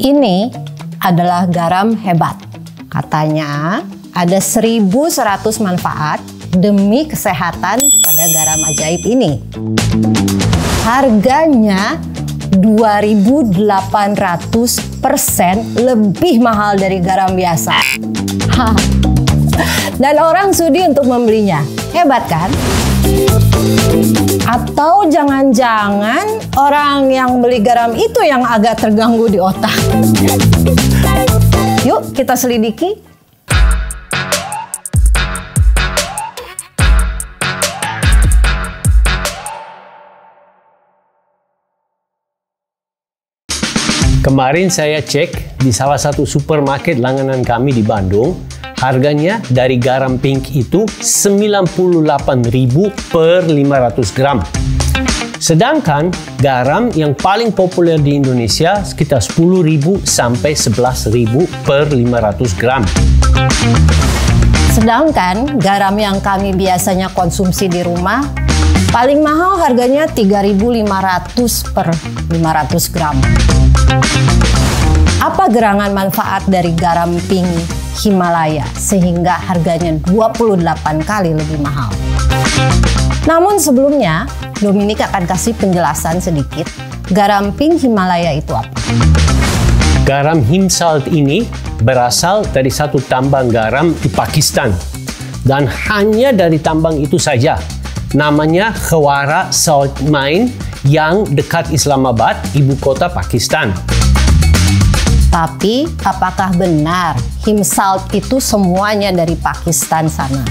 Ini adalah garam hebat. Katanya ada 1.100 manfaat demi kesehatan pada garam ajaib ini. Harganya 2.800% lebih mahal dari garam biasa. Dan orang sudi untuk membelinya. Hebat kan? Atau jangan-jangan orang yang beli garam itu yang agak terganggu di otak. Yuk kita selidiki. Kemarin saya cek di salah satu supermarket langganan kami di Bandung, harganya dari garam pink itu 98.000 per 500 gram. Sedangkan garam yang paling populer di Indonesia sekitar 10.000 sampai 11.000 per 500 gram. Sedangkan garam yang kami biasanya konsumsi di rumah paling mahal harganya 3.500 per 500 gram. Apa gerangan manfaat dari garam pink Himalaya sehingga harganya 28 kali lebih mahal? Namun sebelumnya, Dominik akan kasih penjelasan sedikit garam pink Himalaya itu apa. Garam Himsalt ini berasal dari satu tambang garam di Pakistan. Dan hanya dari tambang itu saja. Namanya Khawaja Salt Mine yang dekat Islamabad, ibu kota Pakistan. Tapi apakah benar Himsalt itu semuanya dari Pakistan sana?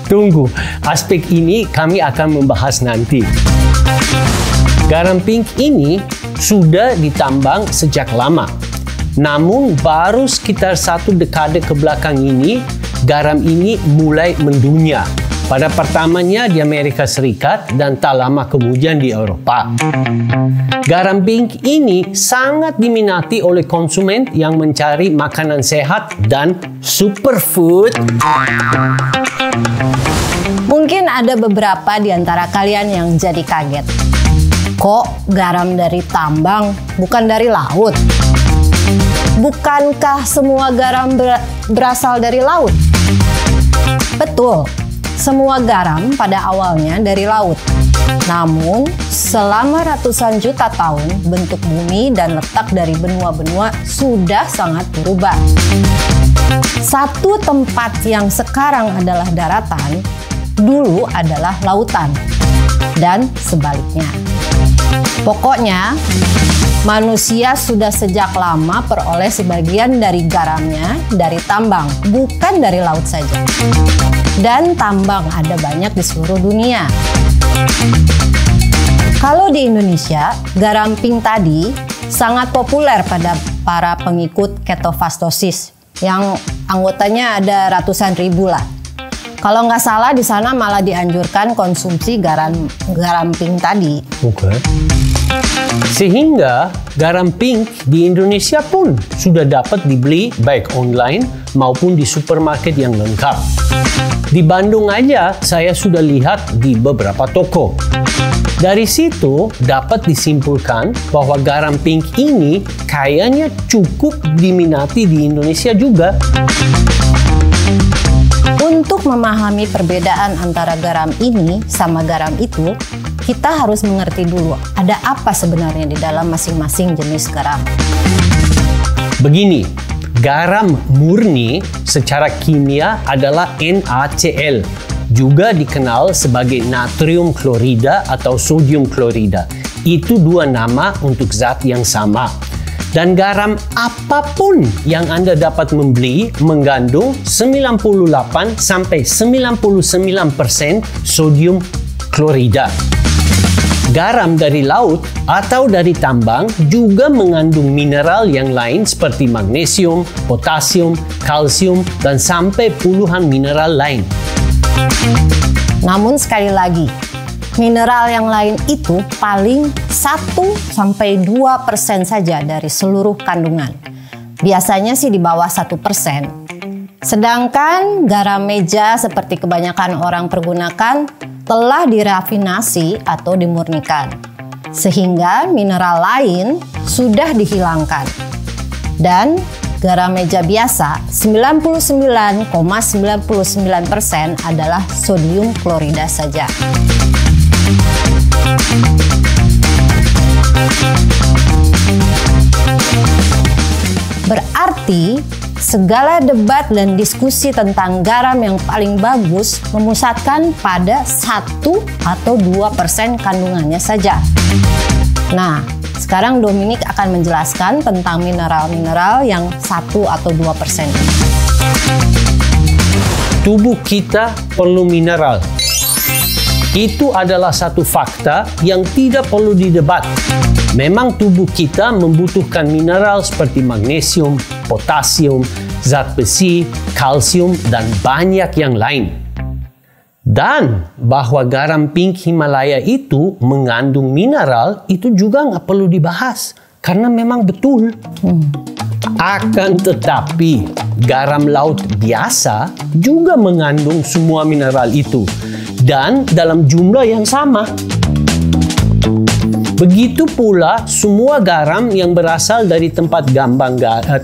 Tunggu, aspek ini kami akan membahas nanti. Garam pink ini sudah ditambang sejak lama. Namun baru sekitar 1 dekade ke belakang ini, garam ini mulai mendunia. Pada pertamanya di Amerika Serikat dan tak lama kemudian di Eropa. Garam pink ini sangat diminati oleh konsumen yang mencari makanan sehat dan superfood. Mungkin ada beberapa di antara kalian yang jadi kaget. Kok garam dari tambang bukan dari laut? Bukankah semua garam berasal dari laut? Betul. Semua garam pada awalnya dari laut. Namun, selama ratusan juta tahun, bentuk bumi dan letak dari benua-benua sudah sangat berubah. Satu tempat yang sekarang adalah daratan, dulu adalah lautan. Dan sebaliknya. Pokoknya, manusia sudah sejak lama peroleh sebagian dari garamnya dari tambang, bukan dari laut saja. Dan tambang ada banyak di seluruh dunia. Kalau di Indonesia, garam pink tadi sangat populer pada para pengikut ketofastosis yang anggotanya ada ratusan ribu lah. Kalau nggak salah di sana malah dianjurkan konsumsi garam pink tadi. Oke. Sehingga garam pink di Indonesia pun sudah dapat dibeli baik online maupun di supermarket yang lengkap. Di Bandung aja saya sudah lihat di beberapa toko. Dari situ dapat disimpulkan bahwa garam pink ini kayaknya cukup diminati di Indonesia juga. Untuk memahami perbedaan antara garam ini sama garam itu, kita harus mengerti dulu ada apa sebenarnya di dalam masing-masing jenis garam. Begini, garam murni secara kimia adalah NaCl, juga dikenal sebagai natrium klorida atau sodium klorida. Itu dua nama untuk zat yang sama. Dan garam apapun yang Anda dapat membeli mengandung 98 sampai 99% sodium klorida. Garam dari laut atau dari tambang juga mengandung mineral yang lain seperti magnesium, potasium, kalsium, dan sampai puluhan mineral lain. Namun sekali lagi, mineral yang lain itu paling 1-2% saja dari seluruh kandungan. Biasanya sih di bawah 1%. Sedangkan garam meja seperti kebanyakan orang pergunakan telah dirafinasi atau dimurnikan. sehingga mineral lain sudah dihilangkan. Dan garam meja biasa 99,99% adalah sodium klorida saja. Berarti segala debat dan diskusi tentang garam yang paling bagus memusatkan pada 1 atau 2% kandungannya saja. Nah, sekarang Dominic akan menjelaskan tentang mineral-mineral yang 1 atau 2%. Tubuh kita perlu mineral. Itu adalah satu fakta yang tidak perlu didebat. Memang tubuh kita membutuhkan mineral seperti magnesium, potasium, zat besi, kalsium, dan banyak yang lain. Dan bahwa garam pink Himalaya itu mengandung mineral itu juga nggak perlu dibahas karena memang betul. Akan tetapi garam laut biasa juga mengandung semua mineral itu dan dalam jumlah yang sama. Begitu pula semua garam yang berasal dari tempat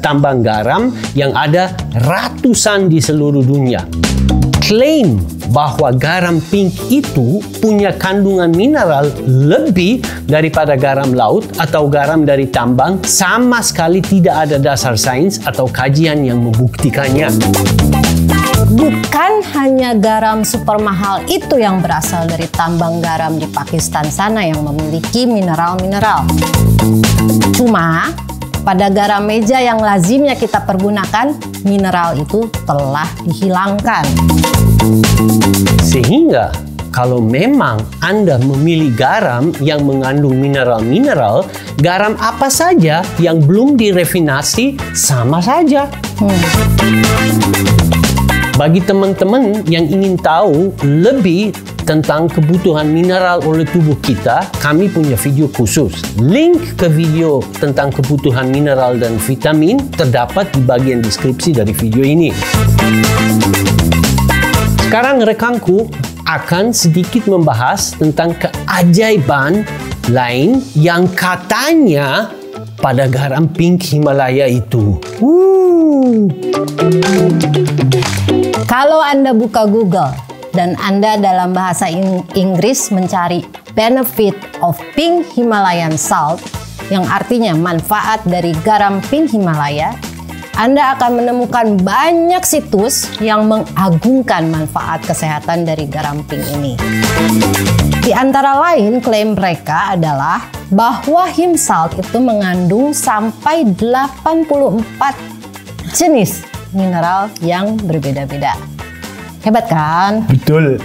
tambang garam yang ada ratusan di seluruh dunia. Klaim bahwa garam pink itu punya kandungan mineral lebih daripada garam laut atau garam dari tambang sama sekali tidak ada dasar sains atau kajian yang membuktikannya. Bukan hanya garam super mahal itu yang berasal dari tambang garam di Pakistan sana yang memiliki mineral-mineral. Cuma pada garam meja yang lazimnya kita pergunakan, mineral itu telah dihilangkan. Sehingga kalau memang Anda memilih garam yang mengandung mineral-mineral, garam apa saja yang belum direfinasi sama saja. Bagi teman-teman yang ingin tahu lebih tentang kebutuhan mineral oleh tubuh kita, kami punya video khusus. Link ke video tentang kebutuhan mineral dan vitamin terdapat di bagian deskripsi dari video ini. Sekarang rekanku akan sedikit membahas tentang keajaiban lain yang katanya pada garam pink Himalaya itu. Kalau Anda buka Google dan Anda dalam bahasa Inggris mencari benefit of pink Himalayan salt, yang artinya manfaat dari garam pink Himalaya, Anda akan menemukan banyak situs yang mengagungkan manfaat kesehatan dari garam pink ini. Di antara lain, klaim mereka adalah bahwa him salt itu mengandung sampai 84 jenis mineral yang berbeda-beda. Hebat kan? Betul.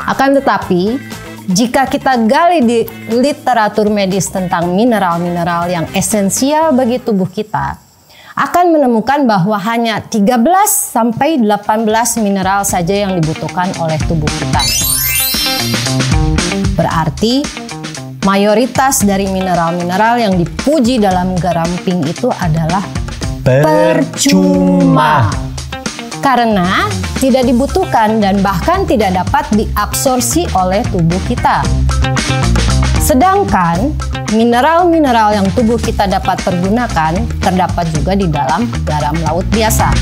Akan tetapi, jika kita gali di literatur medis tentang mineral-mineral yang esensial bagi tubuh kita, akan menemukan bahwa hanya 13-18 mineral saja yang dibutuhkan oleh tubuh kita. Berarti, mayoritas dari mineral-mineral yang dipuji dalam garam pink itu adalah percuma. Karena tidak dibutuhkan dan bahkan tidak dapat diabsorpsi oleh tubuh kita. Sedangkan mineral-mineral yang tubuh kita dapat pergunakan terdapat juga di dalam garam laut biasa.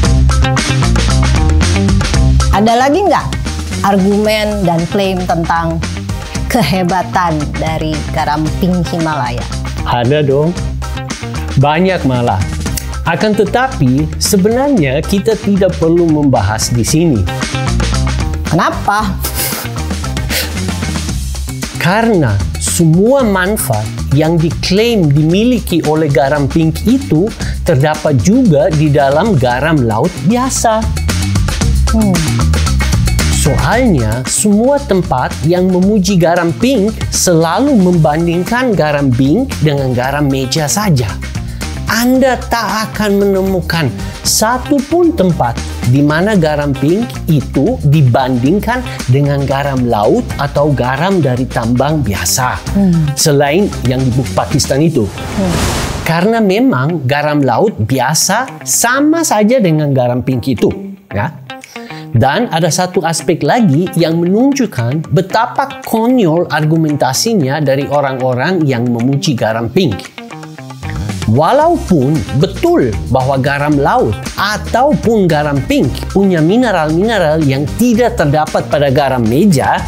Ada lagi nggak argumen dan klaim tentang kehebatan dari garam pink Himalaya? Ada dong. Banyak malah. Akan tetapi, sebenarnya kita tidak perlu membahas di sini. Kenapa? Karena semua manfaat yang diklaim dimiliki oleh garam pink itu terdapat juga di dalam garam laut biasa. Soalnya, semua tempat yang memuji garam pink selalu membandingkan garam pink dengan garam meja saja. Anda tak akan menemukan satu pun tempat di mana garam pink itu dibandingkan dengan garam laut atau garam dari tambang biasa. Selain yang di Pakistan itu. Karena memang garam laut biasa sama saja dengan garam pink itu. Ya. Dan ada satu aspek lagi yang menunjukkan betapa konyol argumentasinya dari orang-orang yang memuji garam pink. Walaupun betul bahwa garam laut ataupun garam pink punya mineral-mineral yang tidak terdapat pada garam meja,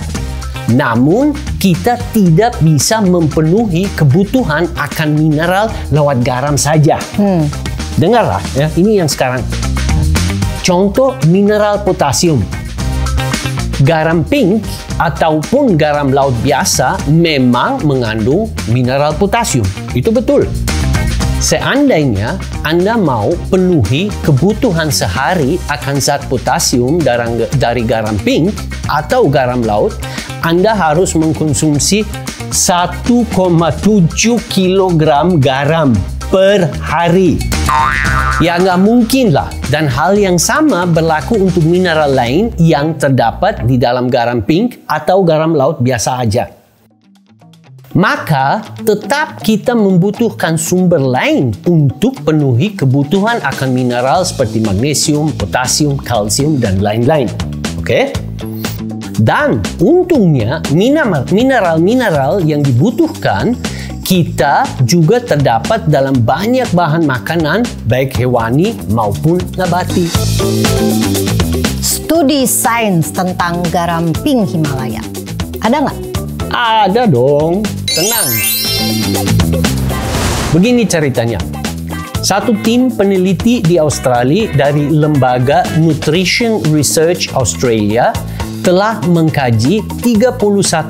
namun kita tidak bisa memenuhi kebutuhan akan mineral lewat garam saja. Dengarlah ya, ini yang sekarang. Contoh mineral potasium. Garam pink ataupun garam laut biasa memang mengandung mineral potasium. Itu betul. Seandainya Anda mau penuhi kebutuhan sehari akan zat potasium dari garam pink atau garam laut, Anda harus mengkonsumsi 1,7 kg garam per hari. Ya nggak mungkin lah. Dan hal yang sama berlaku untuk mineral lain yang terdapat di dalam garam pink atau garam laut biasa aja. Maka tetap kita membutuhkan sumber lain untuk penuhi kebutuhan akan mineral seperti magnesium, potasium, kalsium, dan lain-lain. Oke? Dan untungnya mineral-mineral yang dibutuhkan kita juga terdapat dalam banyak bahan makanan baik hewani maupun nabati. Studi sains tentang garam pink Himalaya. Ada nggak? Ada dong. Tenang. Begini ceritanya. Satu tim peneliti di Australia dari Lembaga Nutrition Research Australia telah mengkaji 31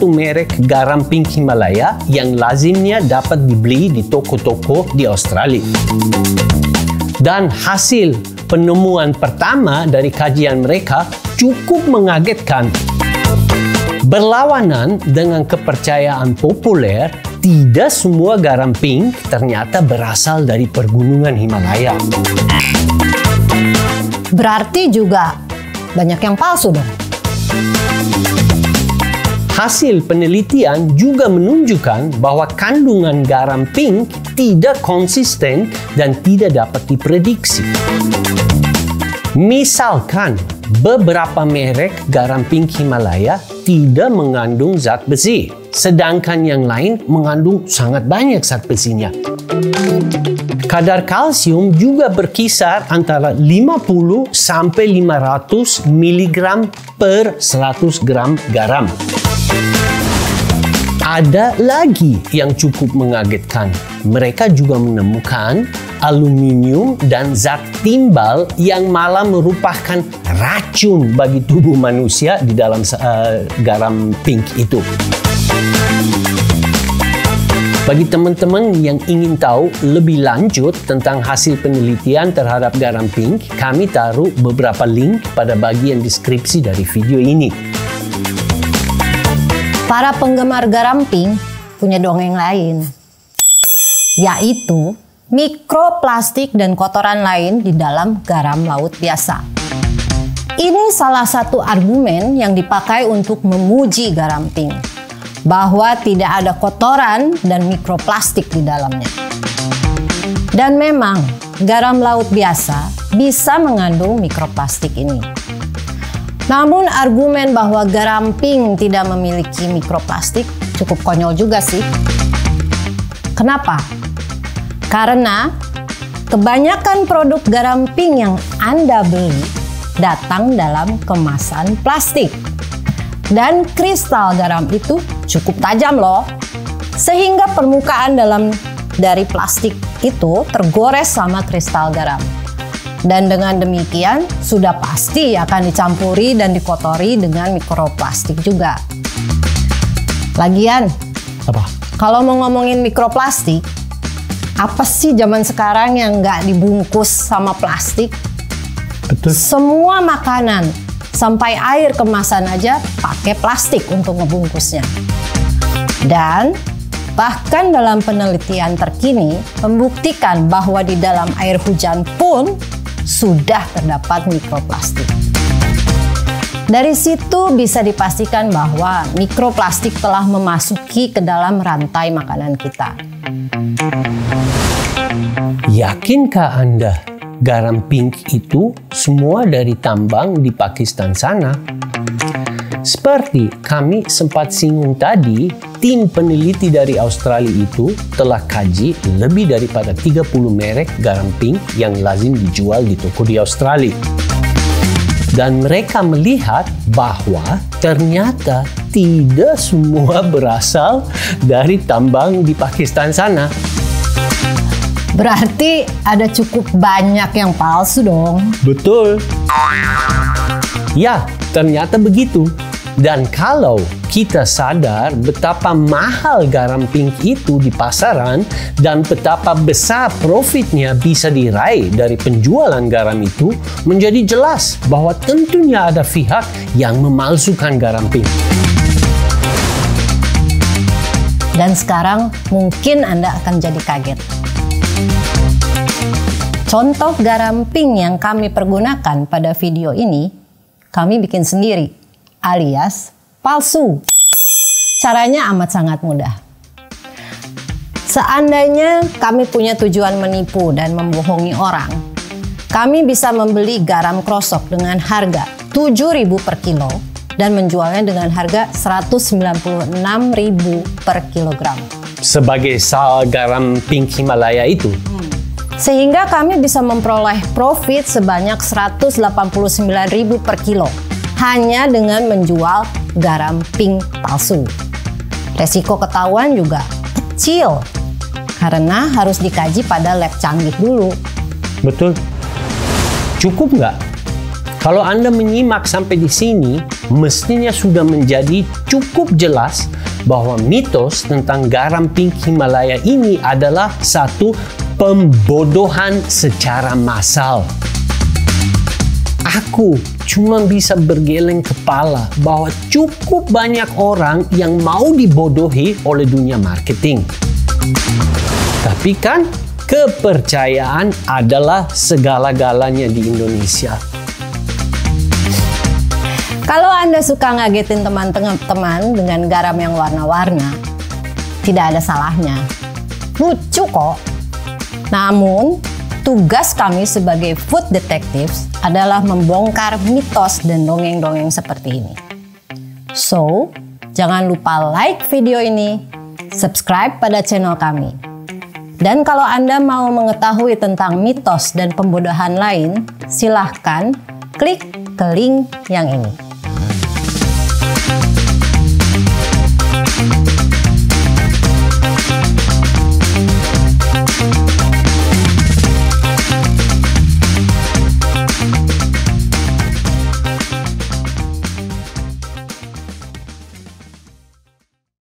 merek garam pink Himalaya yang lazimnya dapat dibeli di toko-toko di Australia. Dan hasil penemuan pertama dari kajian mereka cukup mengagetkan. Berlawanan dengan kepercayaan populer, tidak semua garam pink ternyata berasal dari pergunungan Himalaya. Berarti juga banyak yang palsu dong. Hasil penelitian juga menunjukkan bahwa kandungan garam pink tidak konsisten dan tidak dapat diprediksi. Misalkan, beberapa merek garam pink Himalaya tidak mengandung zat besi, sedangkan yang lain mengandung sangat banyak zat besinya. Kadar kalsium juga berkisar antara 50 sampai 500 mg per 100 gram garam. Ada lagi yang cukup mengagetkan. Mereka juga menemukan aluminium dan zat timbal yang malah merupakan racun bagi tubuh manusia di dalam garam pink itu. Bagi teman-teman yang ingin tahu lebih lanjut tentang hasil penelitian terhadap garam pink, kami taruh beberapa link pada bagian deskripsi dari video ini. Para penggemar garam pink punya dongeng lain, yaitu mikroplastik dan kotoran lain di dalam garam laut biasa. Ini salah satu argumen yang dipakai untuk memuji garam pink, bahwa tidak ada kotoran dan mikroplastik di dalamnya. Dan memang garam laut biasa bisa mengandung mikroplastik ini. Namun argumen bahwa garam pink tidak memiliki mikroplastik cukup konyol juga sih. Kenapa? Karena kebanyakan produk garam pink yang Anda beli datang dalam kemasan plastik. Dan kristal garam itu cukup tajam loh. Sehingga permukaan dari plastik itu tergores sama kristal garam. Dan dengan demikian sudah pasti akan dicampuri dan dikotori dengan mikroplastik juga. Lagian, kalau mau ngomongin mikroplastik, apa sih zaman sekarang yang nggak dibungkus sama plastik? Betul. Semua makanan, sampai air kemasan aja pakai plastik untuk ngebungkusnya. Dan bahkan dalam penelitian terkini membuktikan bahwa di dalam air hujan pun sudah terdapat mikroplastik. Dari situ bisa dipastikan bahwa mikroplastik telah memasuki ke dalam rantai makanan kita. Yakinkah Anda garam pink itu semua dari tambang di Pakistan sana. Seperti kami sempat singgung tadi, tim peneliti dari Australia itu telah kaji lebih daripada 30 merek garam pink yang lazim dijual di toko di Australia. Dan mereka melihat bahwa ternyata tidak semua berasal dari tambang di Pakistan sana. Berarti ada cukup banyak yang palsu dong. Betul. Ya, ternyata begitu. Dan kalau kita sadar betapa mahal garam pink itu di pasaran dan betapa besar profitnya bisa diraih dari penjualan garam itu, menjadi jelas bahwa tentunya ada pihak yang memalsukan garam pink. Dan sekarang mungkin Anda akan jadi kaget. Contoh garam pink yang kami pergunakan pada video ini, kami bikin sendiri, alias palsu. Caranya amat sangat mudah. Seandainya kami punya tujuan menipu dan membohongi orang, kami bisa membeli garam krosok dengan harga 7.000 per kilo dan menjualnya dengan harga 196.000 per kilogram. Sebagai sal garam pink Himalaya itu. Sehingga kami bisa memperoleh profit sebanyak 189.000 per kilo hanya dengan menjual garam pink palsu. Resiko ketahuan juga kecil karena harus dikaji pada lab canggih dulu. Betul. Cukup nggak? Kalau Anda menyimak sampai di sini, mestinya sudah menjadi cukup jelas bahwa mitos tentang garam pink Himalaya ini adalah satu pembodohan secara massal. Aku cuma bisa bergeleng kepala bahwa cukup banyak orang yang mau dibodohi oleh dunia marketing. Tapi kan kepercayaan adalah segala-galanya di Indonesia. Kalau Anda suka ngagetin teman-teman dengan garam yang warna-warna, tidak ada salahnya. Lucu kok. Namun, tugas kami sebagai food detectives adalah membongkar mitos dan dongeng-dongeng seperti ini. So, jangan lupa like video ini, subscribe pada channel kami. Dan kalau Anda mau mengetahui tentang mitos dan pembodohan lain, silahkan klik ke link yang ini.